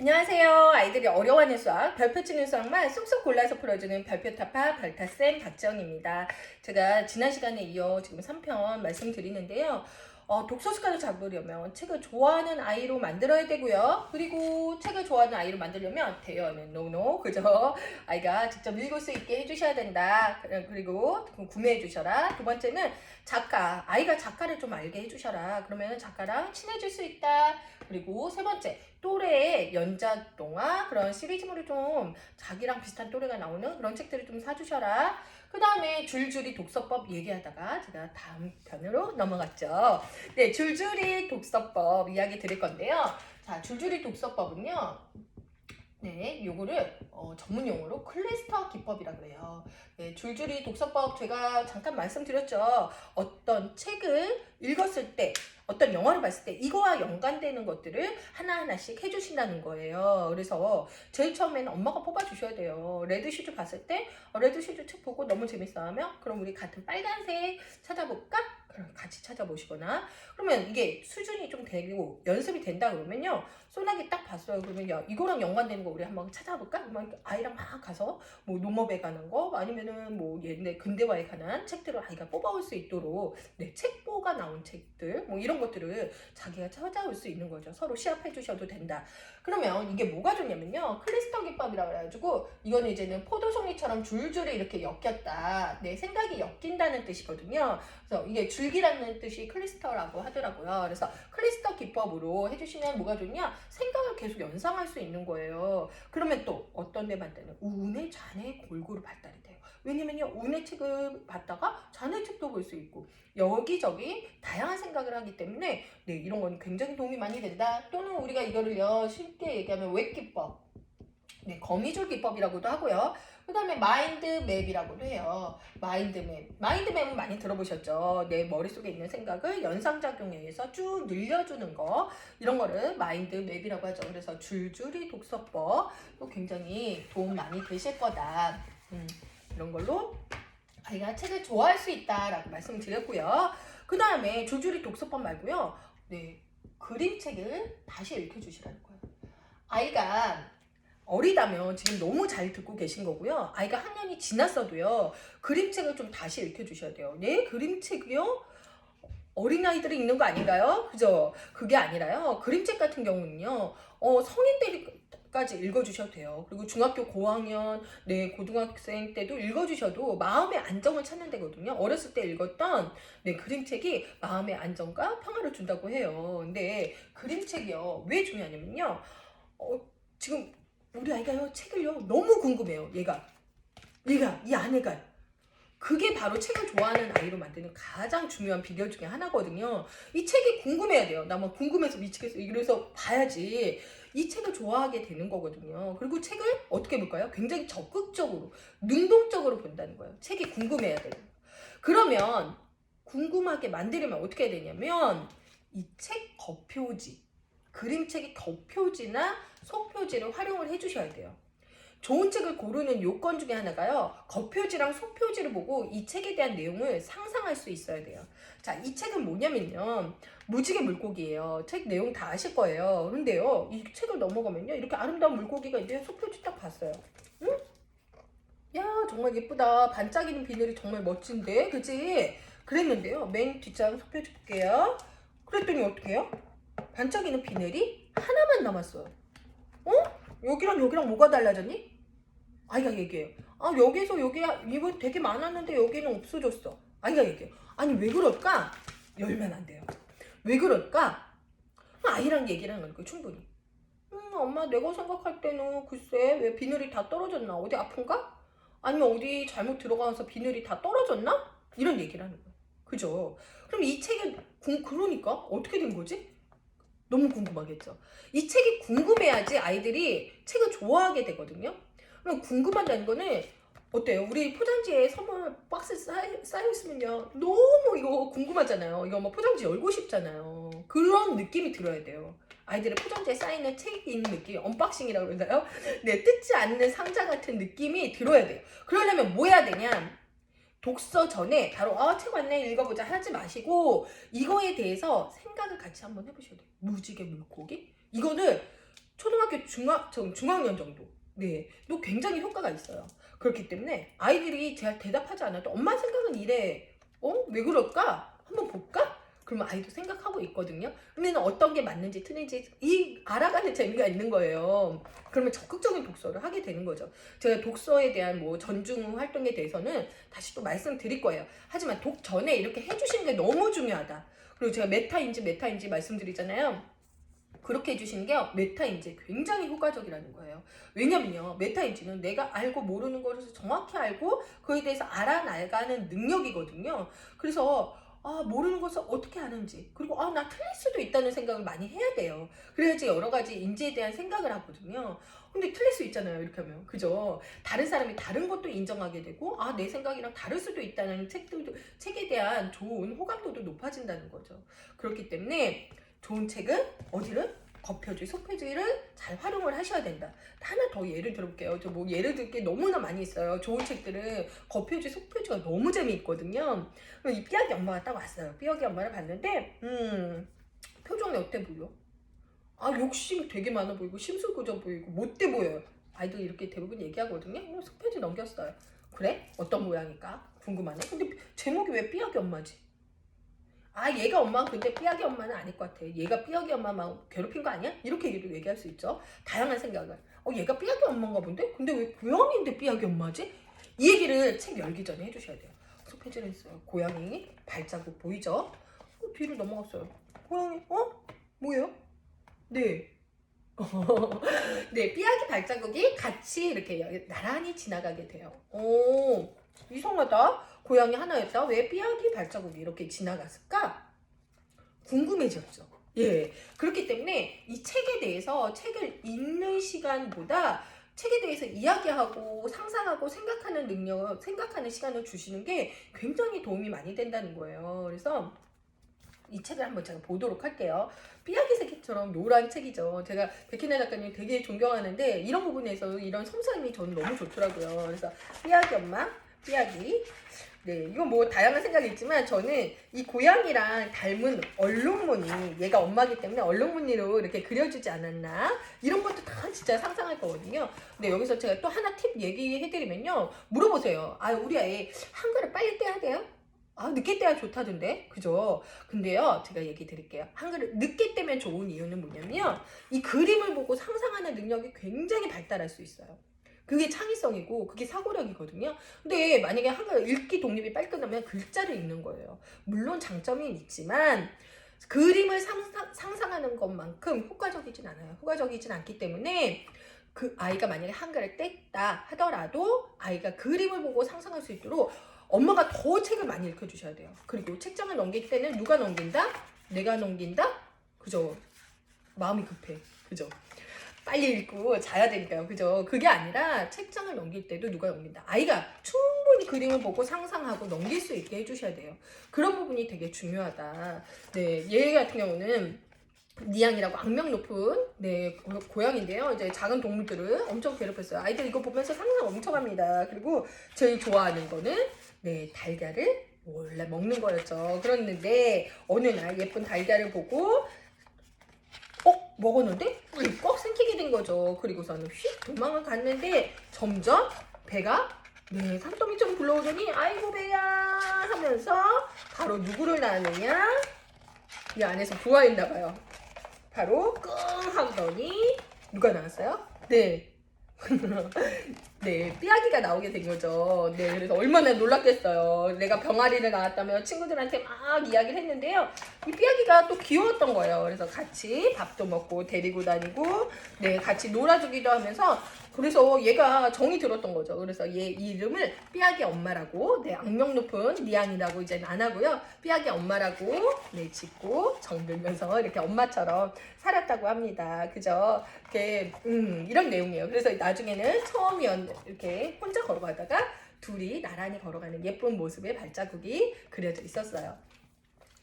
안녕하세요. 아이들이 어려워하는 수학, 별표 치는 수학만 쏙쏙 골라서 풀어주는 별표타파 별타쌤 박지영입니다. 제가 지난 시간에 이어 지금 3편 말씀드리는데요. 독서 습관을 잡으려면 책을 좋아하는 아이로 만들어야 되고요. 그리고 책을 좋아하는 아이로 만들려면 대여는 노노, 그죠? 아이가 직접 읽을 수 있게 해주셔야 된다. 그리고 구매해 주셔라. 두 번째는 아이가 작가를 좀 알게 해주셔라. 그러면 작가랑 친해질 수 있다. 그리고 세 번째, 또래의 연작동화 그런 시리즈물을 좀 자기랑 비슷한 또래가 나오는 그런 책들을 좀 사주셔라. 그 다음에 줄줄이 독서법 얘기하다가 제가 다음 편으로 넘어갔죠. 네, 줄줄이 독서법 이야기 드릴 건데요. 자, 줄줄이 독서법은요. 네, 요거를 전문 용어로 클래스터 기법이라고 해요. 네, 줄줄이 독서법 제가 잠깐 말씀드렸죠. 어떤 책을 읽었을 때, 어떤 영화를 봤을 때 이거와 연관되는 것들을 하나하나씩 해주신다는 거예요. 그래서 제일 처음에는 엄마가 뽑아주셔야 돼요. 레드슈즈 봤을 때 레드슈즈 책 보고 너무 재밌어하면 그럼 우리 같은 빨간색 찾아볼까? 그럼 같이 찾아보시거나 그러면 이게 수준이 좀 되고 연습이 된다 그러면요. 소나기 딱 봤어요. 그러면 야 이거랑 연관되는 거 우리 한번 찾아볼까? 그러면 아이랑 막 가서 뭐 농업에 관한 거 아니면은 뭐 옛날 근대화에 관한 책들을 아이가 뽑아올 수 있도록 네, 책보가 나온 책들 뭐 이런 것들을 자기가 찾아올 수 있는 거죠. 서로 시합해 주셔도 된다. 그러면 이게 뭐가 좋냐면요. 클리스터 기법이라고 해가지고 이거는 이제는 포도송이처럼 줄줄이 이렇게 엮였다. 내 생각이 엮인다는 뜻이거든요. 그래서 이게 줄기라는 뜻이 클리스터라고 하더라고요. 그래서 클리스터 기법으로 해주시면 뭐가 좋냐? 생각을 계속 연상할 수 있는 거예요. 그러면 또 어떤 데만 때는 운의 잔해 골고루 발달이 돼요. 왜냐면요, 운의 책을 봤다가 잔해 책도 볼 수 있고 여기저기 다양한 생각을 하기 때문에 네, 이런 건 굉장히 도움이 많이 된다. 또는 우리가 이거를요 쉽게 얘기하면 웹기법, 네, 거미줄 기법이라고도 하고요. 그 다음에 마인드맵이라고도 해요. 마인드맵은 많이 들어보셨죠? 내 머릿속에 있는 생각을 연상작용에 의해서 쭉 늘려주는 거. 이런 거를 마인드맵이라고 하죠. 그래서 줄줄이 독서법. 또 굉장히 도움 많이 되실 거다. 이런 걸로 아이가 책을 좋아할 수 있다라고 말씀드렸고요. 그 다음에 줄줄이 독서법 말고요. 네, 그림책을 다시 읽혀주시라는 거예요. 아이가 어리다면 지금 너무 잘 듣고 계신 거고요. 아이가 학년이 지났어도요. 그림책을 좀 다시 읽혀주셔야 돼요. 네, 그림책이요? 어린아이들이 읽는 거 아닌가요? 그죠? 그게 아니라요. 그림책 같은 경우는요. 성인들까지 읽어주셔도 돼요. 그리고 중학교 고학년, 네, 고등학생 때도 읽어주셔도 마음의 안정을 찾는 데거든요. 어렸을 때 읽었던 네, 그림책이 마음의 안정과 평화를 준다고 해요. 근데 그림책이요. 왜 중요하냐면요. 지금 우리 아이가요 책을요 너무 궁금해요. 얘가 이 아내가 그게 바로 책을 좋아하는 아이로 만드는 가장 중요한 비결 중에 하나거든요. 이 책이 궁금해야 돼요. 나 막 궁금해서 미치겠어. 이래서 봐야지 이 책을 좋아하게 되는 거거든요. 그리고 책을 어떻게 볼까요? 굉장히 적극적으로 능동적으로 본다는 거예요. 책이 궁금해야 돼요. 그러면 궁금하게 만들려면 어떻게 해야 되냐면 이 책 겉표지, 그림책의 겉표지나 속표지를 활용을 해주셔야 돼요. 좋은 책을 고르는 요건 중에 하나가요. 겉표지랑 속표지를 보고 이 책에 대한 내용을 상상할 수 있어야 돼요. 자, 이 책은 뭐냐면요. 무지개 물고기예요. 책 내용 다 아실 거예요. 근데요. 이 책을 넘어가면요. 이렇게 아름다운 물고기가 이제 속표지 딱 봤어요. 응? 야, 정말 예쁘다. 반짝이는 비늘이 정말 멋진데. 그치? 그랬는데요. 맨 뒷장 속표지 볼게요. 그랬더니 어떻게 해요? 반짝이는 비늘이 하나만 남았어요. 여기랑 여기랑 뭐가 달라졌니? 아이가 얘기해요. 여기서 이거 되게 많았는데 여기는 없어졌어. 아이가 얘기해요. 아니, 왜 그럴까? 열면 안 돼요. 왜 그럴까? 아이랑 얘기를 하는 거예요, 충분히. 엄마, 내가 생각할 때는 글쎄, 왜 비늘이 다 떨어졌나? 어디 아픈가? 아니면 어디 잘못 들어가서 비늘이 다 떨어졌나? 이런 얘기를 하는 거예요. 그죠? 그럼 이 책은, 그러니까, 어떻게 된 거지? 너무 궁금하겠죠. 이 책이 궁금해야지 아이들이 책을 좋아하게 되거든요. 그럼 궁금하다는 거는 어때요? 우리 포장지에 선물 박스 쌓여 있으면요. 너무 이거 궁금하잖아요. 이거 뭐 포장지 열고 싶잖아요. 그런 느낌이 들어야 돼요. 아이들의 포장지에 쌓이는 책이 있는 느낌, 언박싱이라고 그러나요? 네, 뜯지 않는 상자 같은 느낌이 들어야 돼요. 그러려면 뭐 해야 되냐? 독서 전에 바로 책 왔네 읽어보자 하지 마시고 이거에 대해서 생각을 같이 한번 해보셔야 돼요. 무지개 물고기? 이거는 초등학교 중학교 중학년 정도. 네, 또 굉장히 효과가 있어요. 그렇기 때문에 아이들이 잘 대답하지 않아도 엄마 생각은 이래. 왜 그럴까? 한번 볼까? 그러면 아이도 생각하고 있거든요. 그러면 어떤 게 맞는지 틀린지 알아가는 재미가 있는 거예요. 그러면 적극적인 독서를 하게 되는 거죠. 제가 독서에 대한 뭐 전중 활동에 대해서는 다시 또 말씀드릴 거예요. 하지만 독 전에 이렇게 해주시는 게 너무 중요하다. 그리고 제가 메타인지 말씀드리잖아요. 그렇게 해주시는 게 메타인지 굉장히 효과적이라는 거예요. 왜냐면요, 메타인지는 내가 알고 모르는 것을 정확히 알고 그에 대해서 알아나가는 능력이거든요. 그래서 모르는 것을 어떻게 아는지, 그리고 나 틀릴 수도 있다는 생각을 많이 해야 돼요. 그래야지 여러 가지 인지에 대한 생각을 하거든요. 근데 틀릴 수 있잖아요, 이렇게 하면. 그죠? 다른 사람이 다른 것도 인정하게 되고, 내 생각이랑 다를 수도 있다는 책에 대한 좋은 호감도도 높아진다는 거죠. 그렇기 때문에 좋은 책은 어디를? 겉표지, 속표지를 잘 활용을 하셔야 된다. 하나 더 예를 들어볼게요. 저 뭐 예를 들 게 너무나 많이 있어요. 좋은 책들은 겉표지, 속표지가 너무 재미있거든요. 이 삐약이 엄마가 딱 왔어요. 삐약이 엄마를 봤는데, 표정이 어때 보여? 욕심 되게 많아 보이고, 심술구져 보이고, 못돼 보여요. 아이들이 이렇게 대부분 얘기하거든요. 속표지 넘겼어요. 그래? 어떤 모양일까? 궁금하네. 근데 제목이 왜 삐약이 엄마지? 얘가 엄마 근데 삐약이 엄마는 아닐 것 같아. 얘가 삐약이 엄마 막 괴롭힌 거 아니야? 이렇게 얘기할 수 있죠. 다양한 생각을. 얘가 삐약이 엄마인가 본데? 근데 왜 고양이인데 삐약이 엄마지? 이 얘기를 책 열기 전에 해주셔야 돼요. 속표지를 했어요. 고양이 발자국 보이죠? 뒤로 넘어갔어요. 고양이 뭐예요? 네. 네, 삐약이 발자국이 같이 이렇게 나란히 지나가게 돼요. 이상하다. 고양이 하나였다. 왜 삐약이 발자국이 이렇게 지나갔을까? 궁금해졌죠. 예. 그렇기 때문에 이 책에 대해서 책을 읽는 시간보다 책에 대해서 이야기하고 상상하고 생각하는 시간을 주시는 게 굉장히 도움이 많이 된다는 거예요. 그래서 이 책을 한번 제가 보도록 할게요. 삐약이 새끼처럼 노란 책이죠. 제가 백희나 작가님 되게 존경하는데 이런 부분에서 이런 섬세함이 저는 너무 좋더라고요. 그래서 삐약이 엄마, 삐약이. 네, 이건 뭐 다양한 생각이 있지만 저는 이 고양이랑 닮은 얼룩무늬, 얘가 엄마기 때문에 얼룩무늬로 이렇게 그려주지 않았나, 이런 것도 다 진짜 상상할 거거든요. 근데 여기서 제가 또 하나 팁 얘기해드리면요, 물어보세요. 우리 애 한글을 빨리 떼야 돼요? 늦게 떼야 좋다던데, 그죠? 근데요, 제가 얘기 드릴게요. 한글을 늦게 떼면 좋은 이유는 뭐냐면 이 그림을 보고 상상하는 능력이 굉장히 발달할 수 있어요. 그게 창의성이고 그게 사고력이거든요. 근데 만약에 한글 읽기 독립이 빨리 끝나면 글자를 읽는 거예요. 물론 장점이 있지만 그림을 상상하는 것만큼 효과적이진 않아요. 효과적이진 않기 때문에 그 아이가 만약에 한글을 뗐다 하더라도 아이가 그림을 보고 상상할 수 있도록 엄마가 더 책을 많이 읽혀주셔야 돼요. 그리고 책장을 넘길 때는 누가 넘긴다? 내가 넘긴다? 그죠? 마음이 급해. 그죠? 빨리 읽고 자야 되니까요. 그죠? 그게 아니라 책장을 넘길 때도 누가 넘긴다. 아이가 충분히 그림을 보고 상상하고 넘길 수 있게 해주셔야 돼요. 그런 부분이 되게 중요하다. 네, 얘 같은 경우는 니앙이라고 악명 높은 고양인데요. 이제 작은 동물들을 엄청 괴롭혔어요. 아이들 이거 보면서 상상 엄청 합니다. 그리고 제일 좋아하는 거는 달걀을 원래 먹는 거였죠. 그랬는데 어느 날 예쁜 달걀을 보고 먹었는데 꽉 삼키게 된 거죠. 그리고서는 휙 도망을 갔는데 점점 배가 산더미처럼 불러오더니 아이고 배야 하면서 바로 누구를 낳느냐, 이 안에서 부화했나 봐요. 바로 끙 하더니 누가 나왔어요? 네, 삐약이가 나오게 된 거죠. 네, 그래서 얼마나 놀랐겠어요. 내가 병아리를 낳았다며 친구들한테 막 이야기를 했는데요. 이 삐약이가 또 귀여웠던 거예요. 그래서 같이 밥도 먹고 데리고 다니고, 같이 놀아주기도 하면서, 그래서 얘가 정이 들었던 거죠. 그래서 얘 이름을 삐약이 엄마라고, 악명 높은 니앙이라고 이제는 안 하고요. 삐약이 엄마라고, 짓고 정들면서 이렇게 엄마처럼 살았다고 합니다. 그죠? 이런 내용이에요. 그래서 나중에는 처음이었는데, 이렇게 혼자 걸어가다가 둘이 나란히 걸어가는 예쁜 모습의 발자국이 그려져 있었어요.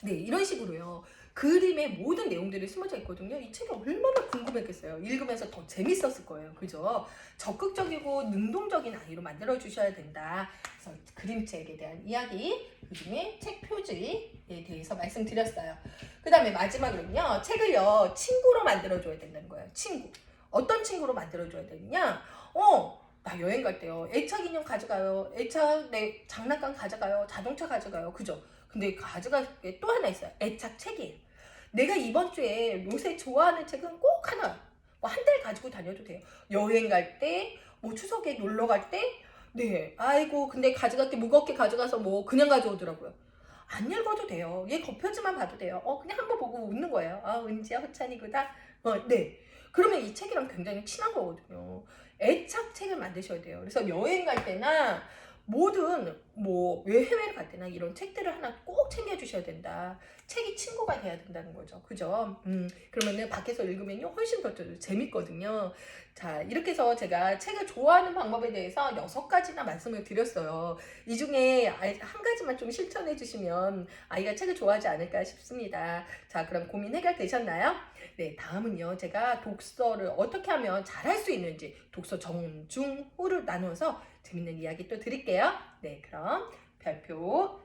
네, 이런 식으로요. 그림의 모든 내용들이 숨어져 있거든요. 이 책이 얼마나 궁금했겠어요. 읽으면서 더 재밌었을 거예요. 그죠? 적극적이고 능동적인 아이로 만들어 주셔야 된다. 그래서 그림책에 대한 이야기, 그중에 책 표지에 대해서 말씀드렸어요. 그 다음에 마지막으로는요. 책을요, 친구로 만들어 줘야 된다는 거예요. 친구. 어떤 친구로 만들어줘야 되느냐? 나 여행 갈 때요. 애착 인형 가져가요. 애착 내 장난감 가져가요. 자동차 가져가요. 그죠? 근데 가져갈 게 또 하나 있어요. 애착 책이에요. 내가 이번 주에 요새 좋아하는 책은 꼭 하나, 뭐 한 달 가지고 다녀도 돼요. 여행 갈 때, 뭐 추석에 놀러 갈 때, 네, 아이고, 근데 가져갈 게 무겁게 가져가서 뭐 그냥 가져오더라고요. 안 읽어도 돼요. 얘 겉표지만 봐도 돼요. 그냥 한번 보고 웃는 거예요. 은지야, 허찬이구나. 네. 그러면 이 책이랑 굉장히 친한 거거든요. 애착 책을 만드셔야 돼요. 그래서 여행 갈 때나 뭐든 뭐 해외를 갈 때나 이런 책들을 하나 꼭 챙겨주셔야 된다. 책이 친구가 돼야 된다는 거죠. 그죠? 그러면은 밖에서 읽으면요 훨씬 더 재밌거든요. 자, 이렇게 해서 제가 책을 좋아하는 방법에 대해서 6가지나 말씀을 드렸어요. 이 중에 한 가지만 좀 실천해 주시면 아이가 책을 좋아하지 않을까 싶습니다. 자, 그럼 고민 해결되셨나요? 네, 다음은요. 제가 독서를 어떻게 하면 잘할 수 있는지 독서 정, 중, 후를 나누어서 재밌는 이야기 또 드릴게요. 네, 그럼 별표